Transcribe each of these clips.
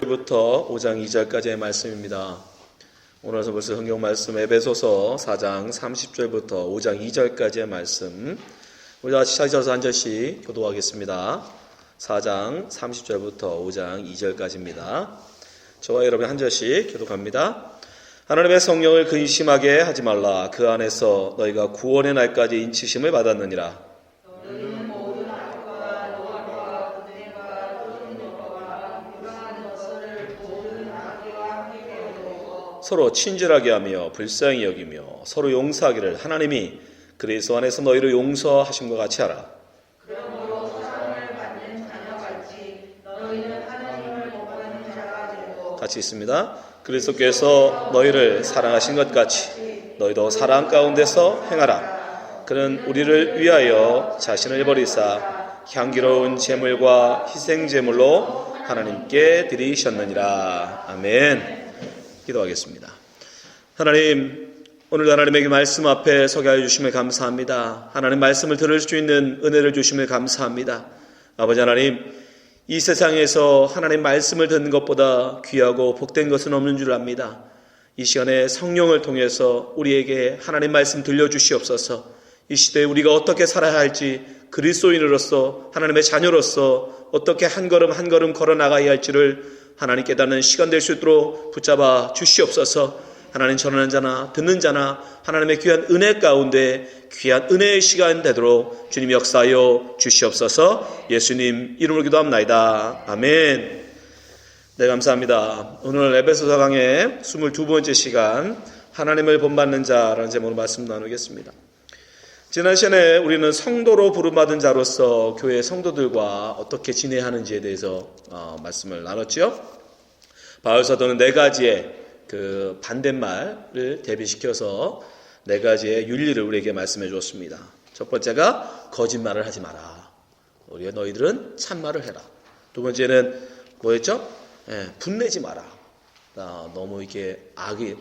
1절부터 5장 2절까지의 말씀입니다. 오늘은 벌써 성경 말씀 에베소서 4장 30절부터 5장 2절까지의 말씀, 우리 다 같이 찾아서 한 절씩 교도하겠습니다. 4장 30절부터 5장 2절까지입니다. 저와 여러분 한 절씩 교독합니다. 하나님의 성령을 근심하게 하지 말라. 그 안에서 너희가 구원의 날까지 인치심을 받았느니라. 서로 친절하게 하며 불쌍히 여기며 서로 용서하기를 하나님이 그리스도 안에서 너희를 용서하심과 같이 하라. 그러므로 사랑을 받는 자녀같이 너희는 하나님을 못 받는 자가 되고 같이 있습니다. 그리스도께서 너희를 사랑하신 것 같이 너희도 사랑 가운데서 행하라. 그는 우리를 위하여 자신을 버리사 향기로운 제물과 희생 제물로 하나님께 드리셨느니라. 아멘. 기도하겠습니다. 하나님, 오늘 하나님에게 말씀 앞에 서게 하여 주심을 감사합니다. 하나님 말씀을 들을 수 있는 은혜를 주심을 감사합니다. 아버지 하나님, 이 세상에서 하나님 말씀을 듣는 것보다 귀하고 복된 것은 없는 줄 압니다. 이 시간에 성령을 통해서 우리에게 하나님 말씀 들려주시옵소서. 이 시대에 우리가 어떻게 살아야 할지, 그리스도인으로서 하나님의 자녀로서 어떻게 한 걸음 한 걸음 걸어나가야 할지를 하나님 깨닫는 시간 될 수 있도록 붙잡아 주시옵소서. 하나님 전하는 자나 듣는 자나 하나님의 귀한 은혜 가운데 귀한 은혜의 시간 되도록 주님 역사하여 주시옵소서. 예수님 이름으로 기도합나이다. 아멘. 네, 감사합니다. 오늘 에베소서 강의 22번째 시간, 하나님을 본받는 자라는 제목으로 말씀 나누겠습니다. 지난 시간에 우리는 성도로 부름받은 자로서 교회 성도들과 어떻게 지내야 하는지에 대해서 말씀을 나눴죠. 바울 사도는 네 가지의 그 반대말을 대비시켜서 네 가지의 윤리를 우리에게 말씀해 주었습니다. 첫 번째가 거짓말을 하지 마라. 우리가 너희들은 참말을 해라. 두 번째는 뭐였죠? 분내지 마라. 너무 이게 악이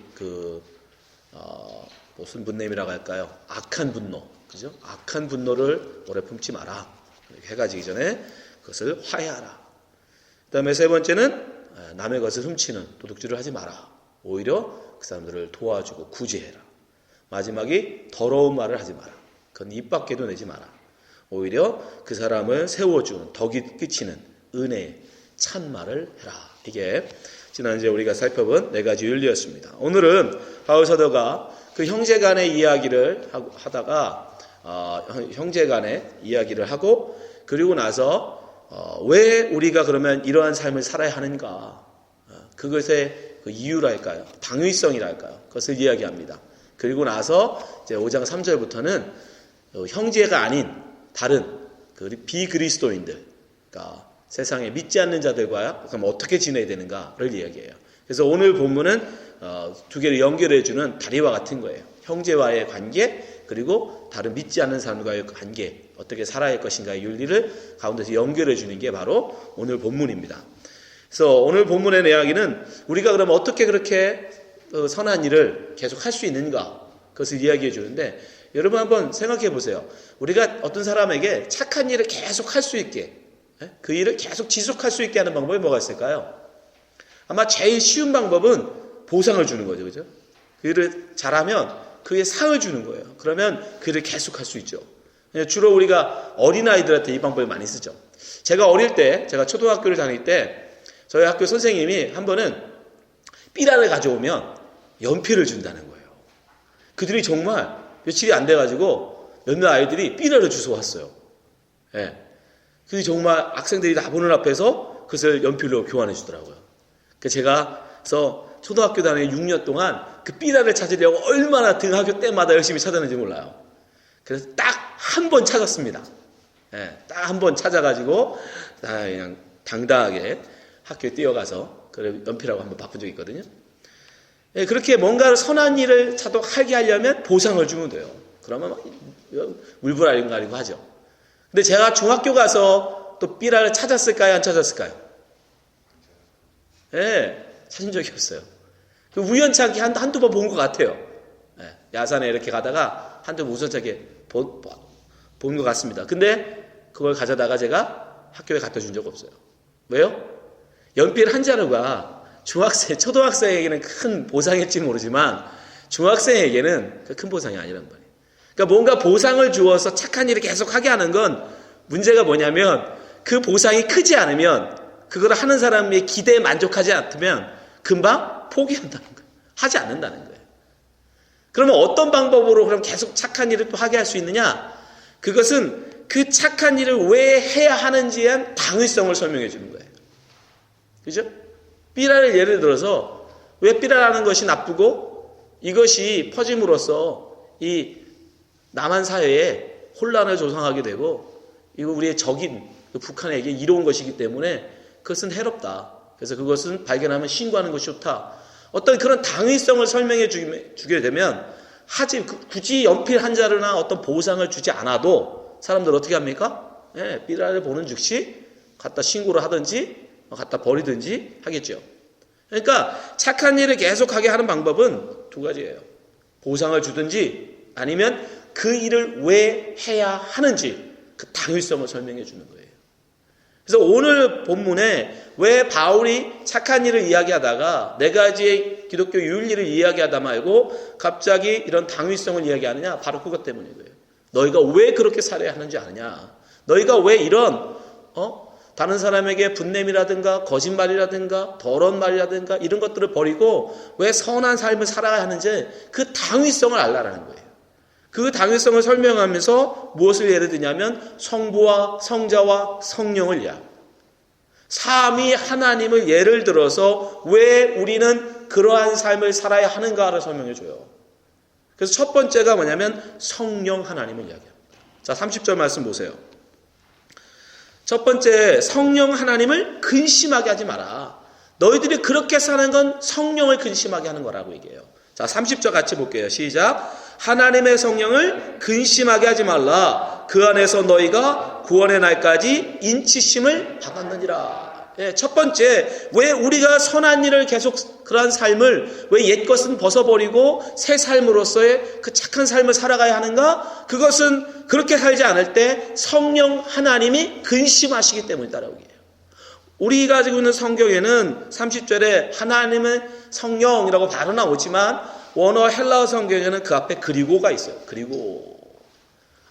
무슨 분냄이라고 할까요? 악한 분노. 그죠? 악한 분노를 오래 품지 마라. 이렇게 해가 지기 전에 그것을 화해하라. 그 다음에 세 번째는 남의 것을 훔치는 도둑질을 하지 마라. 오히려 그 사람들을 도와주고 구제해라. 마지막이 더러운 말을 하지 마라. 그건 입 밖에도 내지 마라. 오히려 그 사람을 세워주는, 덕이 끼치는 은혜, 참말을 해라. 이게 지난주에 우리가 살펴본 네 가지 윤리였습니다. 오늘은 바울 사도가 그 형제간의 이야기를 하다가 형제간의 이야기를 하고, 그리고 나서 왜 우리가 그러면 이러한 삶을 살아야 하는가, 그것의 그 이유랄까요, 당위성이랄까요, 그것을 이야기합니다. 그리고 나서 이제 5장 3절부터는 형제가 아닌 다른 비그리스도인들, 그러니까 세상에 믿지 않는 자들과 그럼 어떻게 지내야 되는가를 이야기해요. 그래서 오늘 본문은 두 개를 연결해주는 다리와 같은 거예요. 형제와의 관계, 그리고 다른 믿지 않는 사람과의 관계, 어떻게 살아야 할 것인가의 윤리를 가운데서 연결해주는 게 바로 오늘 본문입니다. 그래서 오늘 본문의 이야기는 우리가 그러면 어떻게 그렇게 선한 일을 계속 할 수 있는가, 그것을 이야기해 주는데, 여러분 한번 생각해 보세요. 우리가 어떤 사람에게 착한 일을 계속 할 수 있게, 그 일을 계속 지속할 수 있게 하는 방법이 뭐가 있을까요? 아마 제일 쉬운 방법은 보상을 주는 거죠. 그죠? 그 일을 잘하면 그에 상을 주는 거예요. 그러면 그 일을 계속 할 수 있죠. 주로 우리가 어린아이들한테 이 방법을 많이 쓰죠. 제가 어릴 때, 제가 초등학교를 다닐 때 저희 학교 선생님이 한 번은 삐라를 가져오면 연필을 준다는 거예요. 그들이 정말 며칠이 안 돼가지고 몇몇 아이들이 삐라를 주워왔어요. 예. 그들이 정말 학생들이 다 보는 앞에서 그것을 연필로 교환해 주더라고요. 그래서 초등학교 다니는 6년 동안 그 삐라를 찾으려고 얼마나 등하교 때마다 열심히 찾았는지 몰라요. 그래서 딱 한 번 찾았습니다. 예, 딱 한 번 찾아가지고 그냥 당당하게 학교에 뛰어가서 그 연필하고 한번 바꾼 적이 있거든요. 예, 그렇게 뭔가 선한 일을 하게 하려면 보상을 주면 돼요. 그러면 울부라린가리고 하죠. 근데 제가 중학교 가서 또 삐라를 찾았을까요? 안 찾았을까요? 예, 찾은 적이 없어요. 우연찮게 한두 번 본 것 같아요. 예, 야산에 이렇게 가다가 한두 번 우연찮게 본 것 같습니다. 근데 그걸 가져다가 제가 학교에 갖다 준 적 없어요. 왜요? 연필 한 자루가 초등학생에게는 큰 보상일지 모르지만 중학생에게는 큰 보상이 아니란 말이에요. 그러니까 뭔가 보상을 주어서 착한 일을 계속 하게 하는 건 문제가 뭐냐면 그 보상이 크지 않으면 그걸 하는 사람의 기대에 만족하지 않으면 금방 포기한다는 거예요. 하지 않는다는 거예요. 그러면 어떤 방법으로 그럼 계속 착한 일을 또 하게 할 수 있느냐? 그것은 그 착한 일을 왜 해야 하는지에 대한 당위성을 설명해 주는 거예요. 그죠? 삐라를 예를 들어서 왜 삐라라는 것이 나쁘고 이것이 퍼짐으로써 이 남한 사회에 혼란을 조성하게 되고 이거 우리의 적인 북한에게 이로운 것이기 때문에 그것은 해롭다. 그래서 그것은 발견하면 신고하는 것이 좋다. 어떤 그런 당위성을 설명해 주게 되면 굳이 연필 한 자루나 어떤 보상을 주지 않아도 사람들 어떻게 합니까? 삐라를 보는 즉시 갖다 신고를 하든지 갖다 버리든지 하겠죠. 그러니까 착한 일을 계속하게 하는 방법은 두 가지예요. 보상을 주든지 아니면 그 일을 왜 해야 하는지 그 당위성을 설명해 주는 거예요. 그래서 오늘 본문에 왜 바울이 착한 일을 이야기하다가 네 가지의 기독교 윤리를 이야기하다 말고 갑자기 이런 당위성을 이야기하느냐? 바로 그것 때문인 거예요. 너희가 왜 그렇게 살아야 하는지 아느냐? 너희가 왜 이런 다른 사람에게 분냄이라든가 거짓말이라든가 더러운 말이라든가 이런 것들을 버리고 왜 선한 삶을 살아야 하는지 그 당위성을 알라라는 거예요. 그 당위성을 설명하면서 무엇을 예를 드냐면 성부와 성자와 성령을 이야기합니다. 삼위 하나님을 예를 들어서 왜 우리는 그러한 삶을 살아야 하는가를 설명해 줘요. 그래서 첫 번째가 뭐냐면 성령 하나님을 이야기합니다. 자, 30절 말씀 보세요. 첫 번째, 성령 하나님을 근심하게 하지 마라. 너희들이 그렇게 사는 건 성령을 근심하게 하는 거라고 얘기해요. 자, 30절 같이 볼게요. 시작. 하나님의 성령을 근심하게 하지 말라. 그 안에서 너희가 구원의 날까지 인치심을 받았느니라. 첫 번째, 왜 우리가 선한 일을 계속 그러한 삶을 왜 옛것은 벗어버리고 새 삶으로서의 그 착한 삶을 살아가야 하는가? 그것은 그렇게 살지 않을 때 성령 하나님이 근심하시기 때문이다라고 얘기해요. 우리가 가지고 있는 성경에는 30절에 하나님은 성령이라고 바로 나오지만 원어 헬라어 성경에는 그 앞에 그리고가 있어요. 그리고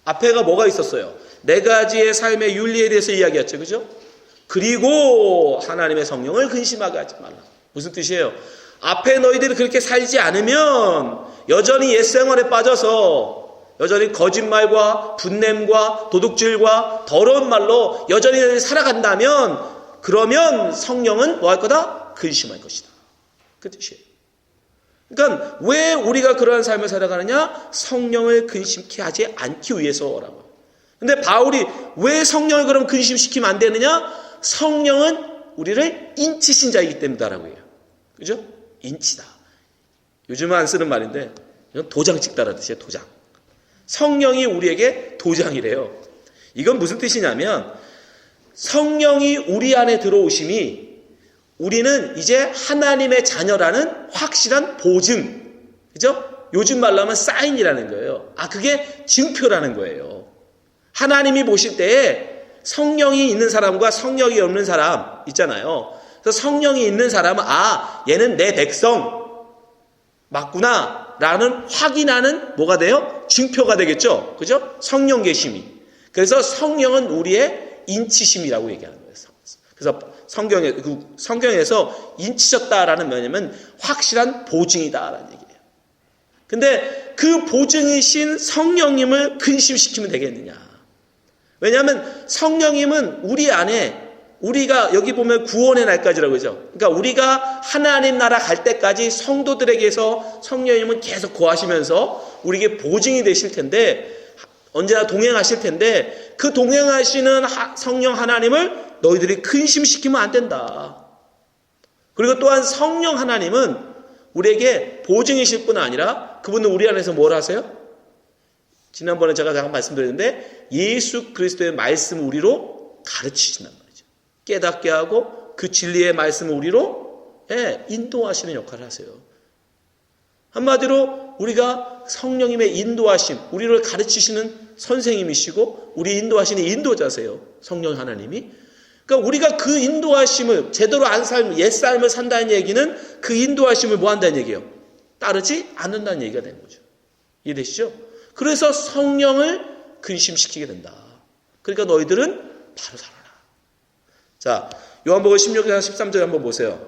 앞에가 뭐가 있었어요? 네 가지의 삶의 윤리에 대해서 이야기했죠. 그죠? 그리고 하나님의 성령을 근심하게 하지 말라. 무슨 뜻이에요? 앞에 너희들이 그렇게 살지 않으면 여전히 옛생활에 빠져서 여전히 거짓말과 분냄과 도둑질과 더러운 말로 여전히 살아간다면 그러면 성령은 뭐 할 거다? 근심할 것이다. 그 뜻이에요. 그러니까 왜 우리가 그러한 삶을 살아가느냐? 성령을 근심케 하지 않기 위해서라고. 근데 바울이 왜 성령을 그럼 근심시키면 안 되느냐? 성령은 우리를 인치신 자이기 때문이다라고 해요. 그죠? 인치다. 요즘은 안 쓰는 말인데 이건 도장 찍다라는 뜻이에요. 도장. 성령이 우리에게 도장이래요. 이건 무슨 뜻이냐면 성령이 우리 안에 들어오심이 우리는 이제 하나님의 자녀라는 확실한 보증. 그죠? 요즘 말로 하면 사인이라는 거예요. 그게 증표라는 거예요. 하나님이 보실 때에 성령이 있는 사람과 성령이 없는 사람 있잖아요. 그래서 성령이 있는 사람은 얘는 내 백성 맞구나 라는 확인하는 뭐가 돼요? 증표가 되겠죠. 그죠? 성령 계심이. 그래서 성령은 우리의 인치심이라고 얘기하는 거예요. 그래서 성경에서 인치셨다라는 뭐냐면 확실한 보증이다라는 얘기예요. 근데 그 보증이신 성령님을 근심시키면 되겠느냐? 왜냐하면 성령님은 우리 안에 우리가 여기 보면 구원의 날까지라고 그러죠. 그러니까 우리가 하나님 나라 갈 때까지 성도들에게서 성령님은 계속 거하시면서 우리에게 보증이 되실 텐데 언제나 동행하실 텐데 그 동행하시는 성령 하나님을 너희들이 근심시키면 안 된다. 그리고 또한 성령 하나님은 우리에게 보증이실 뿐 아니라 그분은 우리 안에서 뭘 하세요? 지난번에 제가 잠깐 말씀드렸는데 예수 그리스도의 말씀을 우리로 가르치신단 말이죠. 깨닫게 하고 그 진리의 말씀을 우리로 인도하시는 역할을 하세요. 한마디로 우리가 성령님의 인도하심, 우리를 가르치시는 선생님이시고 우리 인도하시는 인도자세요. 성령 하나님이. 그러니까 우리가 그 인도하심을 제대로 안 살면 옛 삶을 산다는 얘기는 그 인도하심을 뭐 한다는 얘기예요? 따르지 않는다는 얘기가 되는 거죠. 이해되시죠? 그래서 성령을 근심시키게 된다. 그러니까 너희들은 바로 살아라. 자, 요한복음 16장 13절 한번 보세요.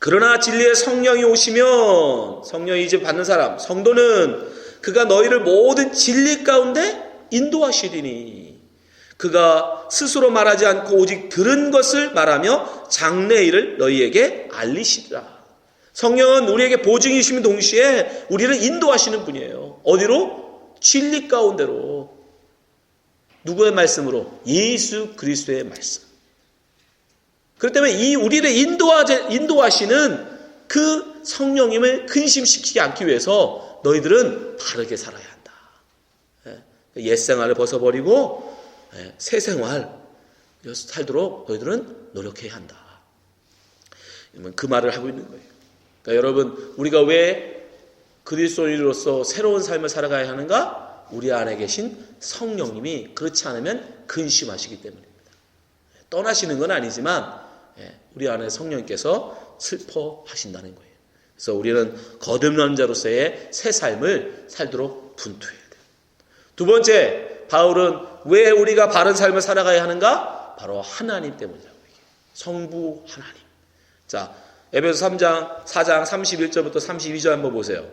그러나 진리의 성령이 오시면, 성령이 이제 받는 사람, 성도는 그가 너희를 모든 진리 가운데 인도하시리니 그가 스스로 말하지 않고 오직 들은 것을 말하며 장래 일을 너희에게 알리시리라. 성령은 우리에게 보증이시면 동시에 우리를 인도하시는 분이에요. 어디로? 진리 가운데로. 누구의 말씀으로? 예수 그리스도의 말씀. 그렇기 때문에 이 우리를 인도하시는 그 성령님을 근심시키지 않기 위해서 너희들은 바르게 살아야 한다. 옛 생활을 벗어버리고 새 생활 살도록 너희들은 노력해야 한다. 그 말을 하고 있는 거예요. 그러니까 여러분, 우리가 왜 그리스도인으로서 새로운 삶을 살아가야 하는가? 우리 안에 계신 성령님이 그렇지 않으면 근심하시기 때문입니다. 떠나시는 건 아니지만 우리 안에 성령님께서 슬퍼하신다는 거예요. 그래서 우리는 거듭난 자로서의 새 삶을 살도록 분투해야 돼요. 두 번째, 바울은 왜 우리가 바른 삶을 살아가야 하는가? 바로 하나님 때문이라고 얘기해요. 성부 하나님. 자, 에베소 4장 31절부터 32절 한번 보세요.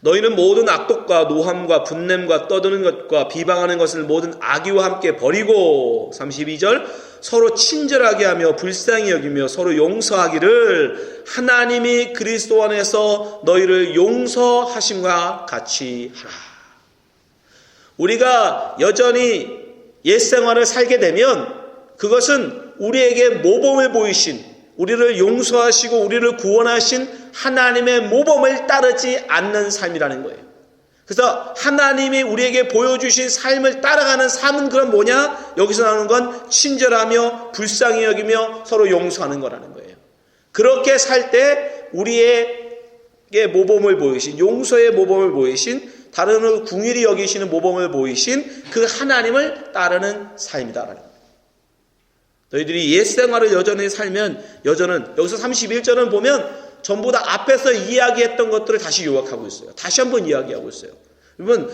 너희는 모든 악독과 노함과 분냄과 떠드는 것과 비방하는 것을 모든 악의와 함께 버리고 32절 서로 친절하게 하며 불쌍히 여기며 서로 용서하기를 하나님이 그리스도 안에서 너희를 용서하심과 같이 하라. 우리가 여전히 옛 생활을 살게 되면 그것은 우리에게 모범을 보이신, 우리를 용서하시고 우리를 구원하신 하나님의 모범을 따르지 않는 삶이라는 거예요. 그래서 하나님이 우리에게 보여주신 삶을 따라가는 삶은 그럼 뭐냐? 여기서 나오는 건 친절하며 불쌍히 여기며 서로 용서하는 거라는 거예요. 그렇게 살 때 우리에게 모범을 보이신, 용서의 모범을 보이신, 다른을 궁일이 여기시는 모범을 보이신 그 하나님을 따르는 삶이다라는 거예요. 너희들이 옛 생활을 여전히 살면, 여기서 31절은 보면 전부 다 앞에서 이야기했던 것들을 다시 요약하고 있어요. 다시 한번 이야기하고 있어요. 여러분,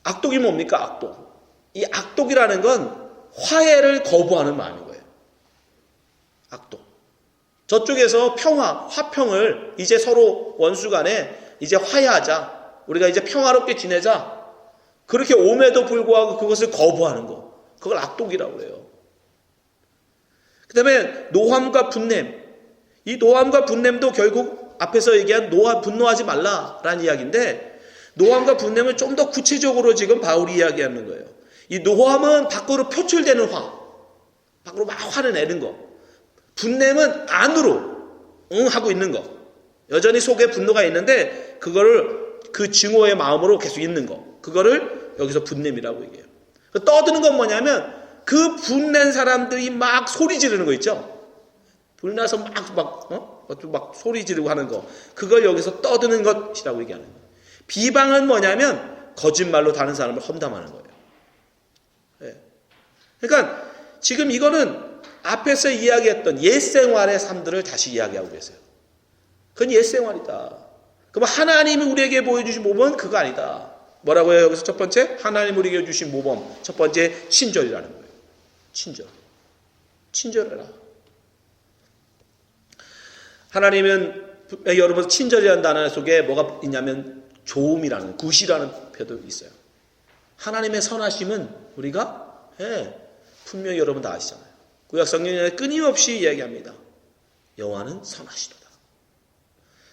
악독이 뭡니까? 악독. 이 악독이라는 건 화해를 거부하는 마음인 거예요. 악독. 저쪽에서 화평을 이제 서로 원수 간에 이제 화해하자. 우리가 이제 평화롭게 지내자. 그렇게 옴에도 불구하고 그것을 거부하는 거. 그걸 악독이라고 그래요. 그 다음에 노함과 분냄. 이 노함과 분냄도 결국 앞에서 얘기한 분노하지 말라라는 이야기인데, 노함과 분냄을 좀 더 구체적으로 지금 바울이 이야기하는 거예요. 이 노함은 밖으로 표출되는 밖으로 막 화를 내는 거. 분냄은 안으로 하고 있는 거. 여전히 속에 분노가 있는데 그거를 그 증오의 마음으로 계속 있는 거. 그거를 여기서 분냄이라고 얘기해요. 떠드는 건 뭐냐면 그 분낸 사람들이 막 소리 지르는 거 있죠. 불나서 막 소리 지르고 하는 거. 그걸 여기서 떠드는 것이라고 얘기하는 거예요. 비방은 뭐냐면 거짓말로 다른 사람을 험담하는 거예요. 네. 그러니까 지금 이거는 앞에서 이야기했던 옛 생활의 삶들을 다시 이야기하고 계세요. 그건 옛 생활이다. 그럼 하나님이 우리에게 보여주신 모범은 그거 아니다. 뭐라고 해요? 여기서 첫 번째, 하나님 우리에게 주신 모범. 첫 번째, 친절이라는 거예요. 친절해라. 하나님은 여러분 친절이라는 단어 속에 뭐가 있냐면 조음이라는, 굿이라는 표도 있어요. 하나님의 선하심은 우리가 분명히 여러분 다 아시잖아요. 구약 성경에 끊임없이 이야기합니다. 여호와는 선하시도다.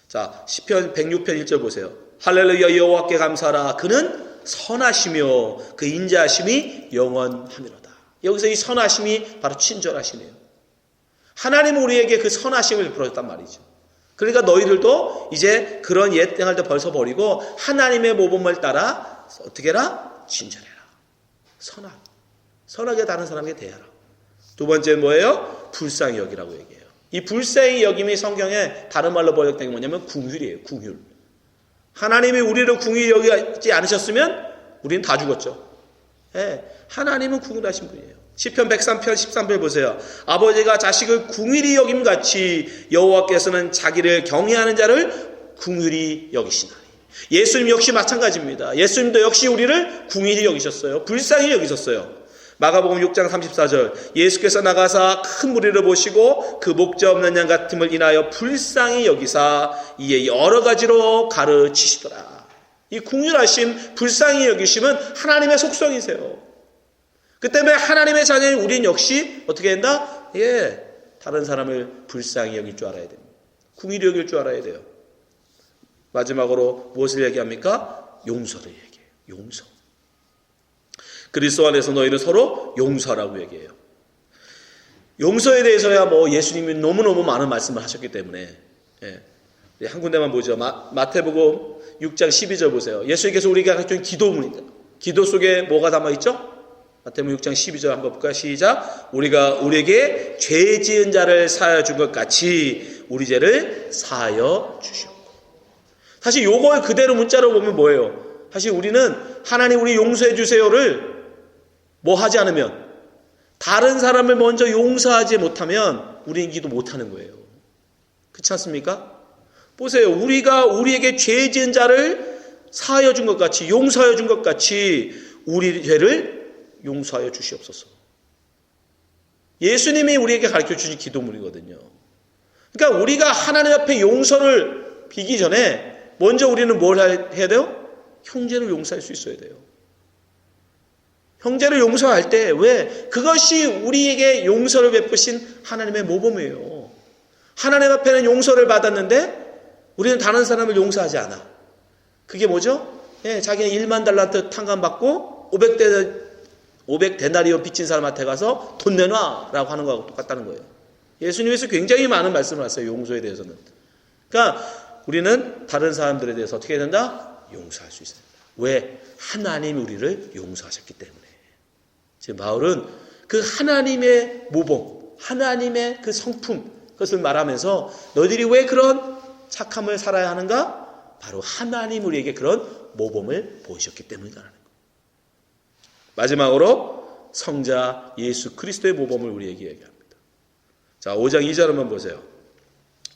자, 시편 106편 1절 보세요. 할렐루야, 여호와께 감사하라. 그는 선하시며 그 인자하심이 영원하미로다. 여기서 이 선하심이 바로 친절하시네요. 하나님은 우리에게 그 선하심을 베풀었단 말이죠. 그러니까 너희들도 이제 그런 옛 생활도 벌써 버리고 하나님의 모범을 따라 어떻게 해라? 친절해라. 선하게 다른 사람에게 대하라. 두 번째는 뭐예요? 불쌍히 여기라고 얘기해요. 이 불쌍히 여김이 성경에 다른 말로 번역된 게 뭐냐면 궁휼이에요. 궁휼. 하나님이 우리를 궁휼히 여기지 않으셨으면 우리는 다 죽었죠. 하나님은 궁휼하신 분이에요. 시편 103편 13절 보세요. 아버지가 자식을 궁휼히 여김같이 여호와께서는 자기를 경외하는 자를 궁휼히 여기시나니. 예수님 역시 마찬가지입니다. 예수님도 역시 우리를 궁휼히 여기셨어요. 불쌍히 여기셨어요. 마가복음 6장 34절 예수께서 나가사 큰 무리를 보시고 그 목자 없는 양 같음을 인하여 불쌍히 여기사 이에 여러 가지로 가르치시더라. 이 궁휼하심, 불쌍히 여기심은 하나님의 속성이세요. 그 때문에 하나님의 자녀인 우리는 역시 어떻게 한다? 다른 사람을 불쌍히 여길 줄 알아야 됩니다. 궁휼히 여길 줄 알아야 돼요. 마지막으로 무엇을 얘기합니까? 용서를 얘기해요. 용서. 그리스도 안에서 너희는 서로 용서하라고 얘기해요. 용서에 대해서야 예수님이 너무너무 많은 말씀을 하셨기 때문에 한 군데만 보죠. 마태복음 6장 12절 보세요. 예수님께서 우리가 가르친 기도문입니다. 기도 속에 뭐가 담아있죠? 마태복음 6장 12절 한번 볼까요? 시작. 우리가 우리에게 죄 지은 자를 사하여 준 것 같이 우리 죄를 사하여 주시옵고. 사실 요걸 그대로 문자로 보면 뭐예요? 사실 우리는 하나님 우리 용서해 주세요를 하지 않으면, 다른 사람을 먼저 용서하지 못하면 우리는 기도 못하는 거예요. 그렇지 않습니까? 보세요. 우리가 우리에게 죄 지은 자를 사하여 준 것 같이, 용서하여 준 것 같이 우리 죄를 용서하여 주시옵소서. 예수님이 우리에게 가르쳐 주신 기도문이거든요. 그러니까 우리가 하나님 앞에 용서를 비기 전에 먼저 우리는 뭘 해야 돼요? 형제를 용서할 수 있어야 돼요. 형제를 용서할 때 왜? 그것이 우리에게 용서를 베푸신 하나님의 모범이에요. 하나님 앞에는 용서를 받았는데 우리는 다른 사람을 용서하지 않아. 그게 뭐죠? 자기는 1만 달란트 탕감받고 500데나리온 빚진 사람한테 가서 돈 내놔라고 하는 거하고 똑같다는 거예요. 예수님께서 굉장히 많은 말씀을 하세요. 용서에 대해서는. 그러니까 우리는 다른 사람들에 대해서 어떻게 해야 된다? 용서할 수 있어야 된다. 왜? 하나님이 우리를 용서하셨기 때문에. 지금 바울은 그 하나님의 모범, 하나님의 그 성품, 그것을 말하면서 너희들이 왜 그런 착함을 살아야 하는가? 바로 하나님 우리에게 그런 모범을 보이셨기 때문이라는 거예요. 마지막으로 성자 예수 그리스도의 모범을 우리에게 얘기합니다. 자, 5장 2절 한번 보세요.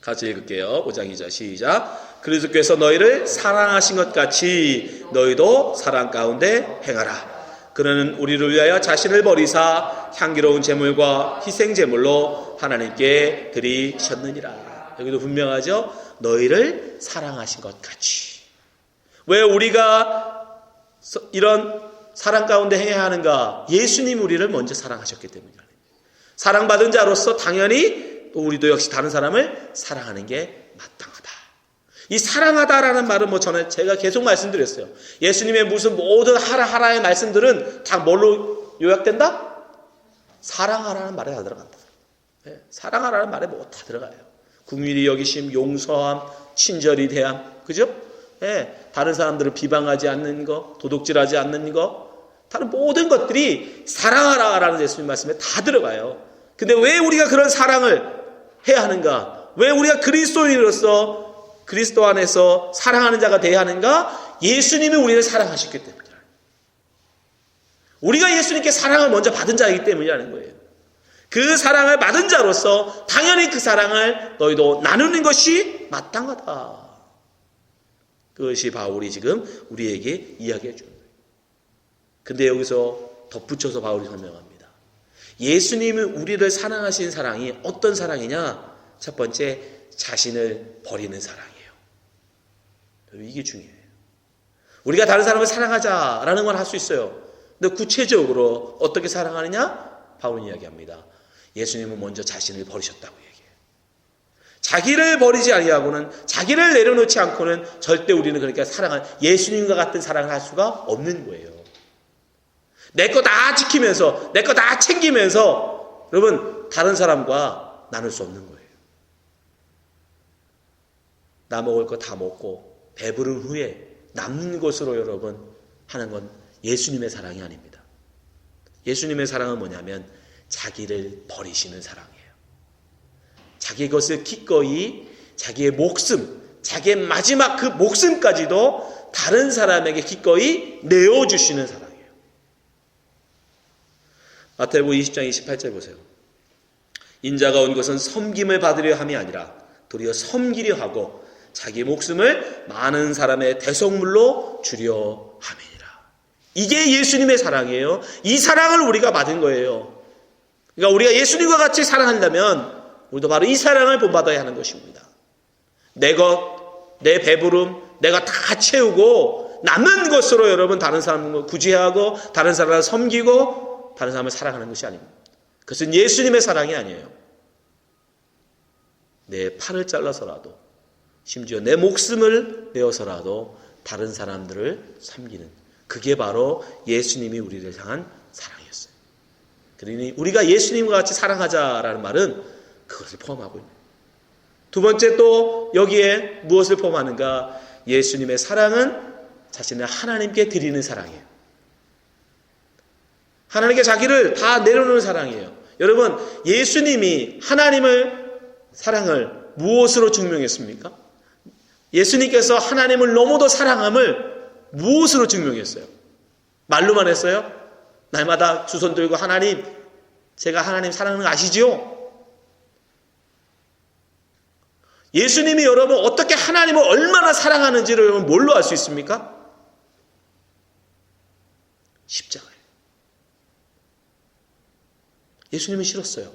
같이 읽을게요. 5장 2절 시작. 그리스도께서 너희를 사랑하신 것 같이 너희도 사랑 가운데 행하라. 그는 우리를 위하여 자신을 버리사 향기로운 제물과 희생 제물로 하나님께 드리셨느니라. 여기도 분명하죠. 너희를 사랑하신 것 같이. 왜 우리가 이런 사랑 가운데 행해야 하는가? 예수님 우리를 먼저 사랑하셨기 때문이다. 사랑받은 자로서 당연히 또 우리도 역시 다른 사람을 사랑하는 게 마땅하다. 이 사랑하다라는 말은 저는 제가 계속 말씀드렸어요. 예수님의 무슨 모든 하라의 말씀들은 다 뭘로 요약된다? 사랑하라는 말에 다 들어간다. 사랑하라는 말에 다 들어가요. 긍휼히 여기심, 용서함, 친절히 대함, 그죠? 다른 사람들을 비방하지 않는 거, 도둑질하지 않는 거, 다른 모든 것들이 사랑하라라는 예수님 말씀에 다 들어가요. 근데 왜 우리가 그런 사랑을 해야 하는가? 왜 우리가 그리스도인으로서 그리스도 안에서 사랑하는 자가 되어야 하는가? 예수님이 우리를 사랑하셨기 때문이라. 우리가 예수님께 사랑을 먼저 받은 자이기 때문이라는 거예요. 그 사랑을 받은 자로서 당연히 그 사랑을 너희도 나누는 것이 마땅하다. 그것이 바울이 지금 우리에게 이야기해 주는 거예요. 근데 여기서 덧붙여서 바울이 설명합니다. 예수님이 우리를 사랑하신 사랑이 어떤 사랑이냐? 첫 번째, 자신을 버리는 사랑이에요. 이게 중요해요. 우리가 다른 사람을 사랑하자라는 걸 할 수 있어요. 근데 구체적으로 어떻게 사랑하느냐? 바울은 이야기합니다. 예수님은 먼저 자신을 버리셨다고 얘기해요. 자기를 버리지 아니하고는, 자기를 내려놓지 않고는 절대 우리는 그러니까 예수님과 같은 사랑을 할 수가 없는 거예요. 내 거 다 지키면서, 내 거 다 챙기면서 여러분 다른 사람과 나눌 수 없는 거예요. 나 먹을 거 다 먹고 배부른 후에 남는 것으로 여러분 하는 건 예수님의 사랑이 아닙니다. 예수님의 사랑은 뭐냐면 자기를 버리시는 사랑이에요. 자기 것을 기꺼이 자기의 목숨, 자기의 마지막 그 목숨까지도 다른 사람에게 기꺼이 내어주시는 사랑이에요. 마태복음 20장 28절 보세요. 인자가 온 것은 섬김을 받으려 함이 아니라 도리어 섬기려 하고 자기 목숨을 많은 사람의 대속물로 주려 함이니라. 이게 예수님의 사랑이에요. 이 사랑을 우리가 받은 거예요. 그러니까 우리가 예수님과 같이 사랑한다면 우리도 바로 이 사랑을 본받아야 하는 것입니다. 내 것, 내 배부름, 내가 다 채우고 남는 것으로 여러분 다른 사람을 구제하고 다른 사람을 섬기고 다른 사람을 사랑하는 것이 아닙니다. 그것은 예수님의 사랑이 아니에요. 내 팔을 잘라서라도 심지어 내 목숨을 내어서라도 다른 사람들을 섬기는, 그게 바로 예수님이 우리를 향한 사랑이었어요. 그러니 우리가 예수님과 같이 사랑하자라는 말은 그것을 포함하고 있는. 두 번째 또 여기에 무엇을 포함하는가? 예수님의 사랑은 자신을 하나님께 드리는 사랑이에요. 하나님께 자기를 다 내려놓는 사랑이에요. 여러분, 예수님이 하나님을 사랑을 무엇으로 증명했습니까? 예수님께서 하나님을 너무도 사랑함을 무엇으로 증명했어요? 말로만 했어요? 날마다 두 손 들고 하나님, 제가 하나님 사랑하는 거 아시죠? 예수님이 여러분 어떻게 하나님을 얼마나 사랑하는지를 여러분 뭘로 알 수 있습니까? 십자가예요. 예수님은 싫었어요.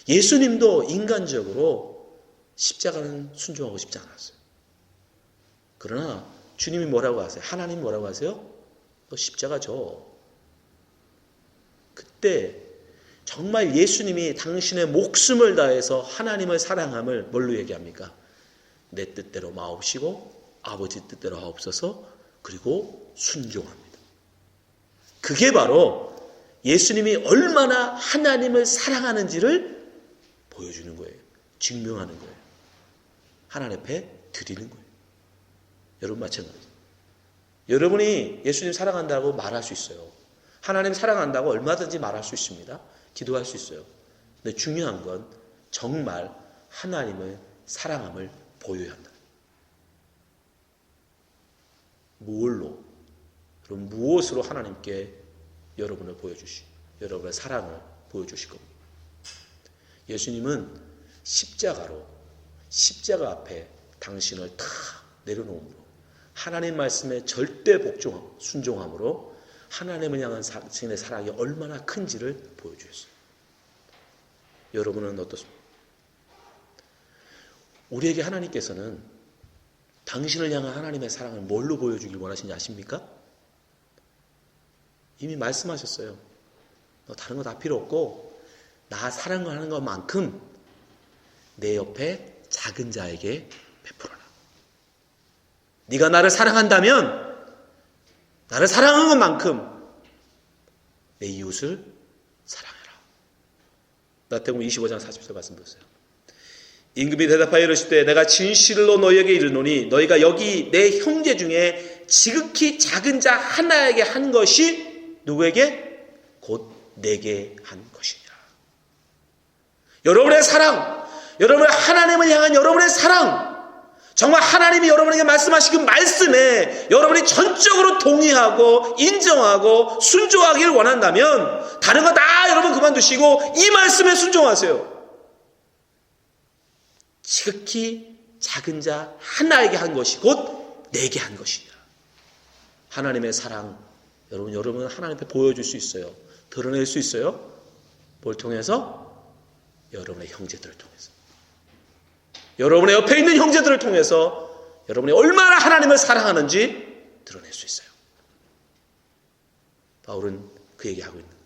예수님도 인간적으로 십자가는 순종하고 싶지 않았어요. 그러나 주님이 뭐라고 하세요? 하나님 뭐라고 하세요? 너 십자가 져. 그때 정말 예수님이 당신의 목숨을 다해서 하나님을 사랑함을 뭘로 얘기합니까? 내 뜻대로 마옵시고 아버지 뜻대로 하옵소서. 그리고 순종합니다. 그게 바로 예수님이 얼마나 하나님을 사랑하는지를 보여주는 거예요. 증명하는 거예요. 하나님 앞에 드리는 거예요. 여러분 마찬가지예요. 여러분이 예수님 사랑한다고 말할 수 있어요. 하나님 사랑한다고 얼마든지 말할 수 있습니다. 기도할 수 있어요. 근데 중요한 건 정말 하나님을 사랑함을 보여야 한다. 뭘로? 그럼 무엇으로 하나님께 여러분을 여러분의 사랑을 보여주실 겁니다. 예수님은 십자가 앞에 당신을 다 내려놓음으로 하나님 말씀에 절대 순종함으로 하나님을 향한 자신의 사랑이 얼마나 큰지를 보여주셨어요. 여러분은 어떻습니까? 우리에게 하나님께서는 당신을 향한 하나님의 사랑을 뭘로 보여주길 원하시는지 아십니까? 이미 말씀하셨어요. 너 다른 거 다 필요 없고 나 사랑하는 것만큼 내 옆에 작은 자에게 베풀어라. 네가 나를 사랑한다면 나를 사랑하는 것만큼 내 이웃을 사랑해라. 마태복음 25장 40절 말씀 보세요. 임금이 대답하여 이르시되 내가 진실로 너희에게 이르노니 너희가 여기 내 형제 중에 지극히 작은 자 하나에게 한 것이 누구에게? 곧 내게 한 것이니라. 여러분의 사랑, 여러분의 하나님을 향한 여러분의 사랑, 정말 하나님이 여러분에게 말씀하신 그 말씀에 여러분이 전적으로 동의하고 인정하고 순종하기를 원한다면 다른 거 다 여러분 그만두시고 이 말씀에 순종하세요. 지극히 작은 자 하나에게 한 것이 곧 내게 한 것이니라. 하나님의 사랑, 여러분 하나님 앞에 보여줄 수 있어요. 드러낼 수 있어요. 뭘 통해서? 여러분의 형제들을 통해서. 여러분의 옆에 있는 형제들을 통해서 여러분이 얼마나 하나님을 사랑하는지 드러낼 수 있어요. 바울은 그 얘기하고 있는 거예요.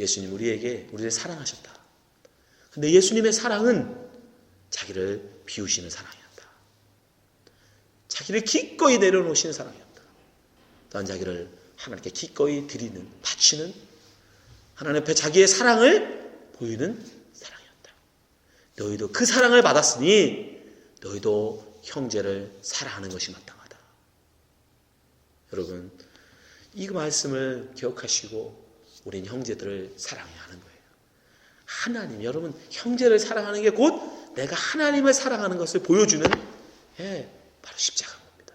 예수님 우리를 사랑하셨다. 근데 예수님의 사랑은 자기를 비우시는 사랑이었다. 자기를 기꺼이 내려놓으시는 사랑이었다. 또한 자기를 하나님께 기꺼이 드리는, 바치는, 하나님 앞에 자기의 사랑을 보이는 사랑이었다. 너희도 그 사랑을 받았으니 너희도 형제를 사랑하는 것이 마땅하다. 여러분, 이 말씀을 기억하시고 우린 형제들을 사랑해야 하는 거예요. 하나님, 여러분 형제를 사랑하는 게 곧 내가 하나님을 사랑하는 것을 보여주는 바로 십자가인 겁니다.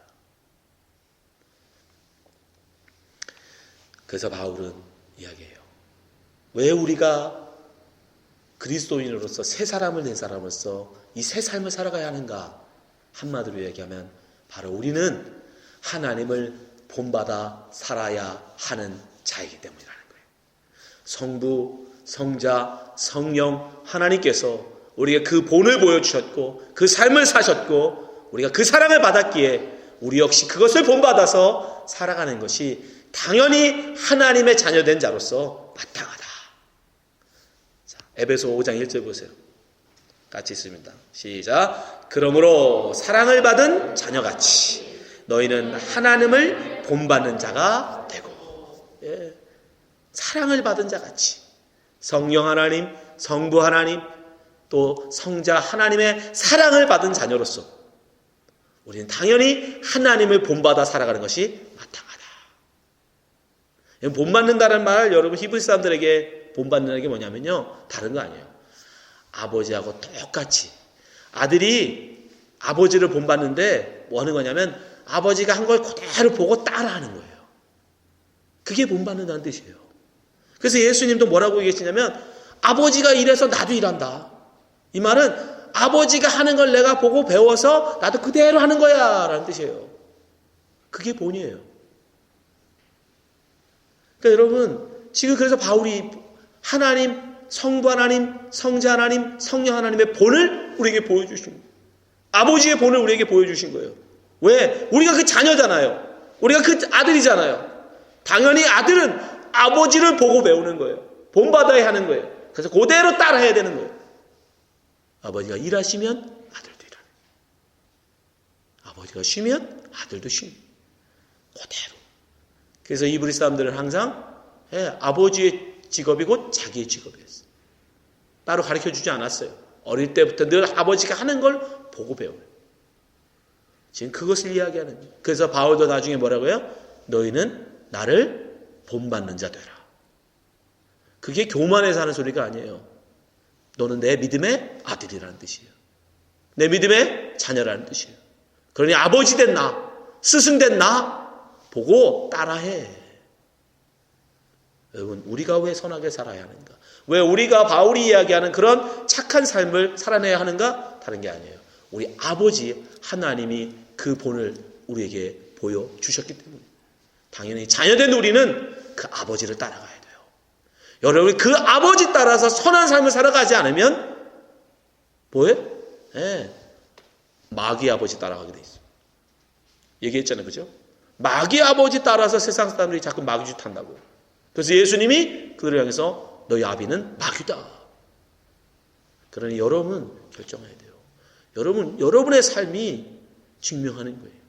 그래서 바울은 이야기해요. 왜 우리가 그리스도인으로서 새 사람을 된 사람으로서 이 새 삶을 살아가야 하는가? 한마디로 얘기하면 바로 우리는 하나님을 본받아 살아야 하는 자이기 때문이라는 거예요. 성부, 성자, 성령 하나님께서 우리에게 그 본을 보여주셨고 그 삶을 사셨고 우리가 그 사랑을 받았기에 우리 역시 그것을 본받아서 살아가는 것이 당연히 하나님의 자녀된 자로서 마땅하다. 자, 에베소 5장 1절 보세요. 같이 읽습니다. 시작. 그러므로 사랑을 받은 자녀같이 너희는 하나님을 본받는 자가 되고. 예. 사랑을 받은 자같이 성령 하나님, 성부 하나님, 또 성자 하나님의 사랑을 받은 자녀로서 우리는 당연히 하나님을 본받아 살아가는 것이 마땅하다. 본받는다는 말 여러분 히브리 사람들에게 본받는 게 뭐냐면요. 다른 거 아니에요. 아버지하고 똑같이 아들이 아버지를 본받는데 뭐 하는 거냐면 아버지가 한 걸 그대로 보고 따라하는 거예요. 그게 본받는다는 뜻이에요. 그래서 예수님도 뭐라고 얘기하시냐면 아버지가 일해서 나도 일한다. 이 말은 아버지가 하는 걸 내가 보고 배워서 나도 그대로 하는 거야 라는 뜻이에요. 그게 본이에요. 그러니까 여러분 지금 그래서 바울이 하나님, 성부 하나님, 성자 하나님, 성령 하나님의 본을 우리에게 보여주신 거예요. 아버지의 본을 우리에게 보여주신 거예요. 왜? 우리가 그 자녀잖아요. 우리가 그 아들이잖아요. 당연히 아들은 아버지를 보고 배우는 거예요. 본받아야 하는 거예요. 그래서 그대로 따라해야 되는 거예요. 아버지가 일하시면 아들도 일하는 거예요. 아버지가 쉬면 아들도 쉬는 거예요. 그대로. 그래서 이브리 사람들은 항상 아버지의 직업이 곧 자기의 직업이었어요. 따로 가르쳐주지 않았어요. 어릴 때부터 늘 아버지가 하는 걸 보고 배워요. 지금 그것을 이야기하는 거예요. 그래서 바울도 나중에 뭐라고 해요? 너희는 나를 본받는 자 되라. 그게 교만해서 하는 소리가 아니에요. 너는 내 믿음의 아들이라는 뜻이에요. 내 믿음의 자녀라는 뜻이에요. 그러니 아버지 된 나, 스승 된 나 보고 따라해. 여러분 우리가 왜 선하게 살아야 하는가? 왜 우리가 바울이 이야기하는 그런 착한 삶을 살아내야 하는가? 다른 게 아니에요. 우리 아버지 하나님이 그 본을 우리에게 보여주셨기 때문에 당연히 자녀된 우리는 그 아버지를 따라가야 돼요. 여러분 그 아버지 따라서 선한 삶을 살아가지 않으면 뭐예요? 마귀 아버지 따라가게 돼 있어요. 얘기했잖아요. 그죠? 마귀 아버지 따라서 세상 사람들이 자꾸 마귀짓 한다고. 그래서 예수님이 그들을 향해서 너희 아비는 마귀다. 그러니 여러분 결정해야 돼요. 여러분의 삶이 증명하는 거예요.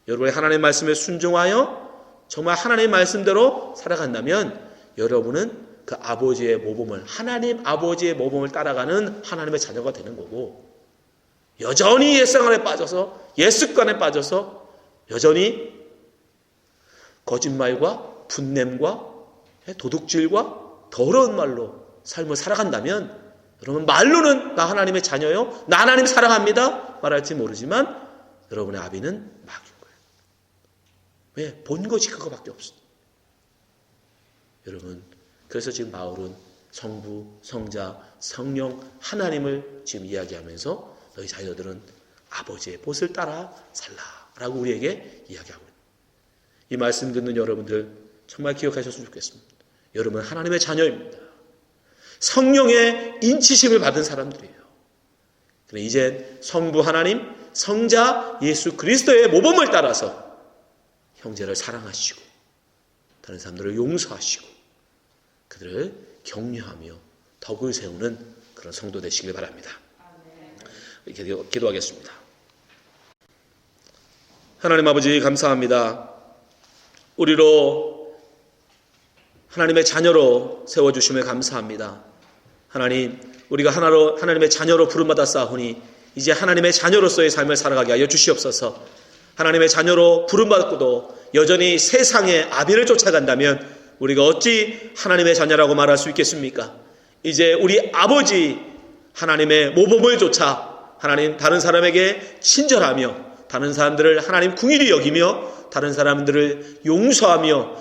여러분의 하나님의 말씀에 순종하여 정말 하나님의 말씀대로 살아간다면 여러분은 그 아버지의 모범을 하나님 아버지의 모범을 따라가는 하나님의 자녀가 되는 거고 여전히 옛생활에 빠져서 옛습관에 빠져서 여전히 거짓말과 분냄과 도둑질과 더러운 말로 삶을 살아간다면 여러분 말로는 나 하나님의 자녀요. 나 하나님 사랑합니다. 말할지 모르지만 여러분의 아비는 마귀인 거예요. 왜? 본 것이 그거밖에 없어요. 여러분 그래서 지금 바울은 성부, 성자, 성령 하나님을 지금 이야기하면서 너희 자녀들은 아버지의 본을 따라 살라라고 우리에게 이야기하고 있습니다. 이 말씀 듣는 여러분들 정말 기억하셨으면 좋겠습니다. 여러분 하나님의 자녀입니다. 성령의 인치심을 받은 사람들이에요. 그런데 이제 성부 하나님, 성자 예수 그리스도의 모범을 따라서 형제를 사랑하시고 다른 사람들을 용서하시고 그들을 격려하며 덕을 세우는 그런 성도 되시길 바랍니다. 기도하겠습니다. 하나님 아버지 감사합니다. 우리로 하나님의 자녀로 세워주심을 감사합니다. 하나님 우리가 하나님의 자녀로 부름받아 싸우니 이제 하나님의 자녀로서의 삶을 살아가게 하여 주시옵소서. 하나님의 자녀로 부름받고도 여전히 세상의 아비를 쫓아간다면 우리가 어찌 하나님의 자녀라고 말할 수 있겠습니까? 이제 우리 아버지 하나님의 모범을 쫓아 하나님 다른 사람에게 친절하며 다른 사람들을 하나님 긍휼히 여기며 다른 사람들을 용서하며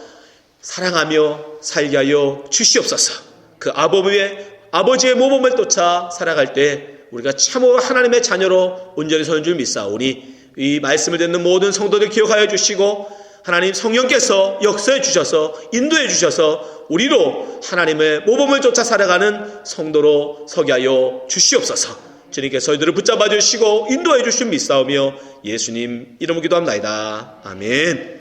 사랑하며 살게 하여 주시옵소서. 그 아버지의 모범을 쫓아 살아갈 때 우리가 참으로 하나님의 자녀로 온전히 서는 줄 믿사오니 이 말씀을 듣는 모든 성도들 기억하여 주시고 하나님 성령께서 역사해 주셔서 인도해 주셔서 우리로 하나님의 모범을 쫓아 살아가는 성도로 서게 하여 주시옵소서. 주님께서 저희들을 붙잡아 주시고 인도해 주신 믿사오며 예수님 이름으로 기도합나이다. 아멘.